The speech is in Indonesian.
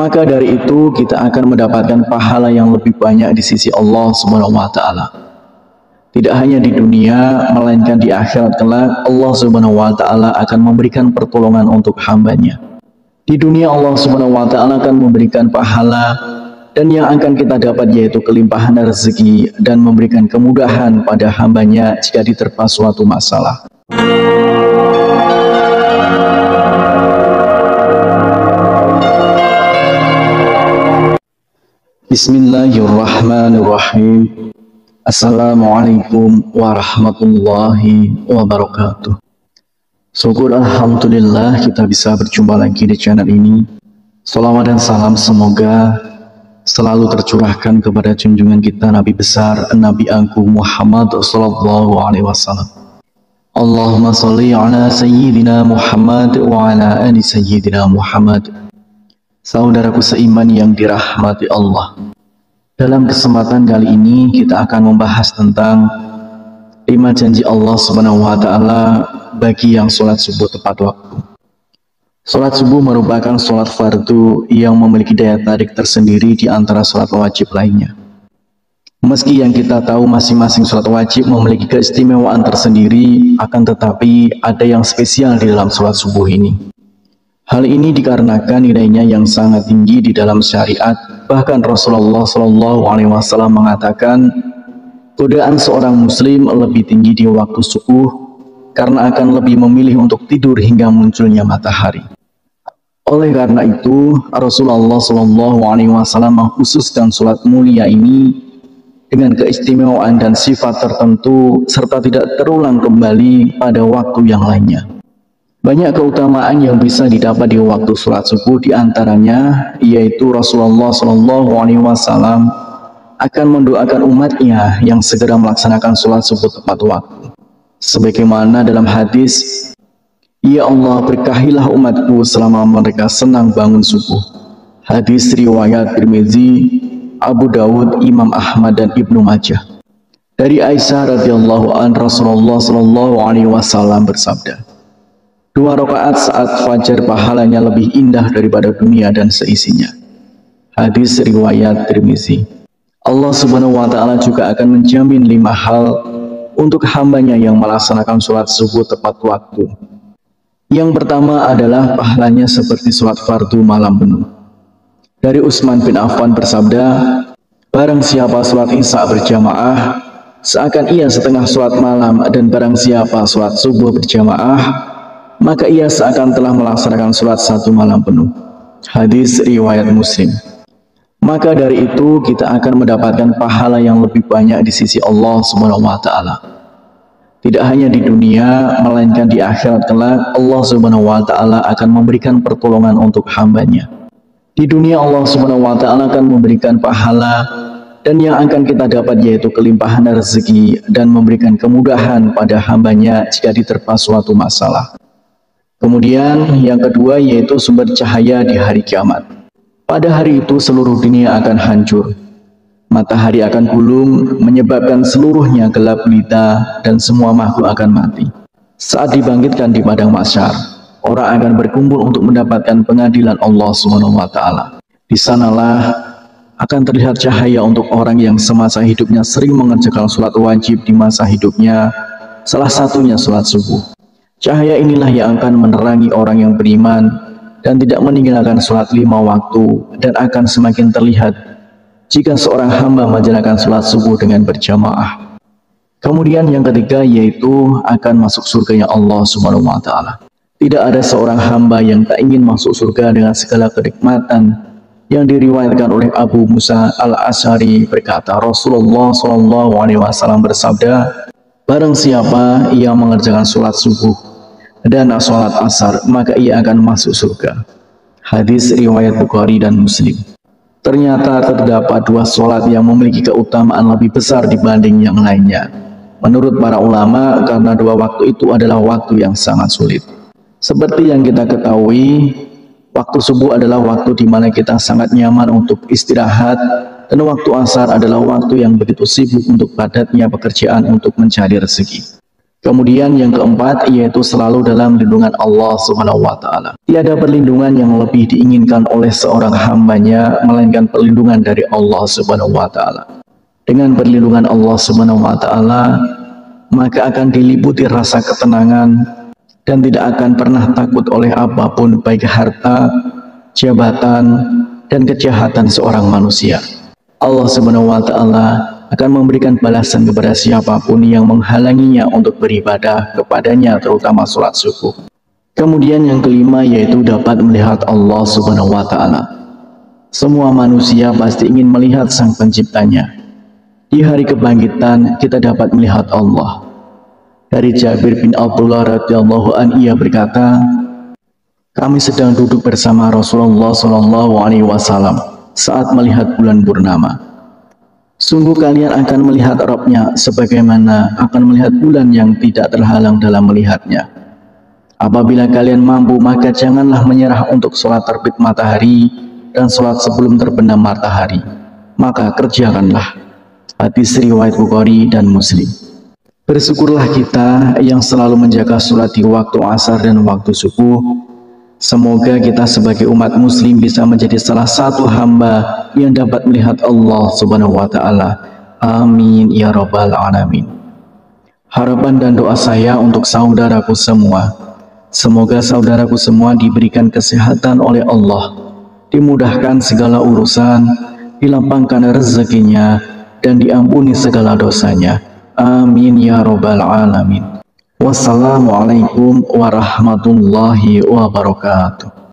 maka dari itu kita akan mendapatkan pahala yang lebih banyak di sisi Allah Subhanahu wa taala. Tidak hanya di dunia, melainkan di akhirat kelak Allah Subhanahu wa taala akan memberikan pertolongan untuk hambanya. Di dunia Allah Subhanahu wa taala akan memberikan pahala, dan yang akan kita dapat yaitu kelimpahan rezeki dan memberikan kemudahan pada hambanya jika diterpa suatu masalah. Bismillahirrahmanirrahim. Assalamualaikum warahmatullahi wabarakatuh. Syukur alhamdulillah kita bisa berjumpa lagi di channel ini. Salawat dan salam semoga selalu tercurahkan kepada junjungan kita Nabi besar Nabi Agung Muhammad sallallahu alaihi wasallam. Allahumma sholli ala sayyidina Muhammad wa ala ali sayyidina Muhammad. Saudaraku seiman yang dirahmati Allah, dalam kesempatan kali ini kita akan membahas tentang 5 janji Allah Subhanahu wa taala bagi yang sholat subuh tepat waktu. Sholat subuh merupakan sholat fardu yang memiliki daya tarik tersendiri di antara sholat wajib lainnya. Meski yang kita tahu masing-masing sholat wajib memiliki keistimewaan tersendiri, akan tetapi ada yang spesial di dalam sholat subuh ini. Hal ini dikarenakan nilainya yang sangat tinggi di dalam syariat. Bahkan Rasulullah Shallallahu Alaihi Wasallam mengatakan, godaan seorang muslim lebih tinggi di waktu subuh karena akan lebih memilih untuk tidur hingga munculnya matahari. Oleh karena itu, Rasulullah Shallallahu Alaihi Wasallam mengkhususkan sholat mulia ini dengan keistimewaan dan sifat tertentu serta tidak terulang kembali pada waktu yang lainnya. Banyak keutamaan yang bisa didapat di waktu sholat subuh, diantaranya yaitu Rasulullah Shallallahu Alaihi Wasallam akan mendoakan umatnya yang segera melaksanakan sholat subuh tepat waktu. Sebagaimana dalam hadis, "Ya Allah, berkahilah umatku selama mereka senang bangun subuh." Hadis riwayat Tirmizi, Abu Dawud, Imam Ahmad dan Ibnu Majah. Dari Aisyah radhiyallahu anha, Rasulullah Shallallahu Alaihi Wasallam bersabda, 2 rakaat saat fajar pahalanya lebih indah daripada dunia dan seisinya. Hadis riwayat Tirmizi. Allah Subhanahu wa taala juga akan menjamin 5 hal untuk hambanya yang melaksanakan sholat subuh tepat waktu. Yang pertama adalah pahalanya seperti sholat fardu malam penuh. Dari Utsman bin Affan bersabda, barang siapa sholat isya berjamaah, seakan ia setengah sholat malam, dan barang siapa sholat subuh berjamaah, maka ia seakan telah melaksanakan sholat 1 malam penuh. Hadis riwayat Muslim. Maka dari itu kita akan mendapatkan pahala yang lebih banyak di sisi Allah Subhanahu wa taala. Tidak hanya di dunia, melainkan di akhirat kelak Allah Subhanahu wa taala akan memberikan pertolongan untuk hambanya. Di dunia Allah Subhanahu wa taala akan memberikan pahala, dan yang akan kita dapat yaitu kelimpahan rezeki dan memberikan kemudahan pada hambanya jika diterpa suatu masalah. Kemudian yang kedua yaitu sumber cahaya di hari kiamat. Pada hari itu seluruh dunia akan hancur. Matahari akan gulung menyebabkan seluruhnya gelap gulita dan semua makhluk akan mati. Saat dibangkitkan di padang mahsyar, orang akan berkumpul untuk mendapatkan pengadilan Allah Subhanahu wa taala. Di sanalah akan terlihat cahaya untuk orang yang semasa hidupnya sering mengerjakan sholat wajib di masa hidupnya, salah satunya sholat subuh. Cahaya inilah yang akan menerangi orang yang beriman dan tidak meninggalkan sholat 5 waktu, dan akan semakin terlihat jika seorang hamba menjalankan sholat subuh dengan berjamaah. Kemudian yang ketiga yaitu akan masuk surganya Allah Subhanahu wa taala. Tidak ada seorang hamba yang tak ingin masuk surga dengan segala kenikmatan. Yang diriwayatkan oleh Abu Musa al-Asy'ari berkata, Rasulullah Shallallahu Alaihi Wasallam bersabda, barang siapa ia mengerjakan sholat subuh dan sholat asar, maka ia akan masuk surga. Hadis riwayat Bukhari dan Muslim. Ternyata terdapat 2 sholat yang memiliki keutamaan lebih besar dibanding yang lainnya. Menurut para ulama, karena 2 waktu itu adalah waktu yang sangat sulit. Seperti yang kita ketahui, waktu subuh adalah waktu di mana kita sangat nyaman untuk istirahat, dan waktu asar adalah waktu yang begitu sibuk untuk padatnya pekerjaan untuk mencari rezeki. Kemudian yang keempat yaitu selalu dalam lindungan Allah Subhanahu wa taala. Tiada perlindungan yang lebih diinginkan oleh seorang hambanya melainkan perlindungan dari Allah Subhanahu wa taala. Dengan perlindungan Allah Subhanahu wa taala, maka akan diliputi rasa ketenangan dan tidak akan pernah takut oleh apapun, baik harta, jabatan, dan kejahatan seorang manusia. Allah Subhanahu wa taala akan memberikan balasan kepada siapapun yang menghalanginya untuk beribadah kepadanya, terutama sholat subuh. Kemudian yang kelima yaitu dapat melihat Allah Subhanahu wa taala. Semua manusia pasti ingin melihat Sang Penciptanya. Di hari kebangkitan kita dapat melihat Allah. Dari Jabir bin Abdullah radhiyallahu anhu, ia berkata, kami sedang duduk bersama Rasulullah SAW saat melihat bulan purnama. Sungguh kalian akan melihat Rabb-nya sebagaimana akan melihat bulan yang tidak terhalang dalam melihatnya. Apabila kalian mampu, maka janganlah menyerah untuk sholat terbit matahari dan sholat sebelum terbenam matahari. Maka kerjakanlah. Hadis riwayat Bukhari dan Muslim. Bersyukurlah kita yang selalu menjaga sholat di waktu asar dan waktu subuh. Semoga kita sebagai umat muslim bisa menjadi salah satu hamba yang dapat melihat Allah Subhanahu wa taala. Amin ya rabbal alamin. Harapan dan doa saya untuk saudaraku semua, semoga saudaraku semua diberikan kesehatan oleh Allah, dimudahkan segala urusan, dilapangkan rezekinya, dan diampuni segala dosanya. Amin ya rabbal alamin. Wassalamualaikum warahmatullahi wabarakatuh.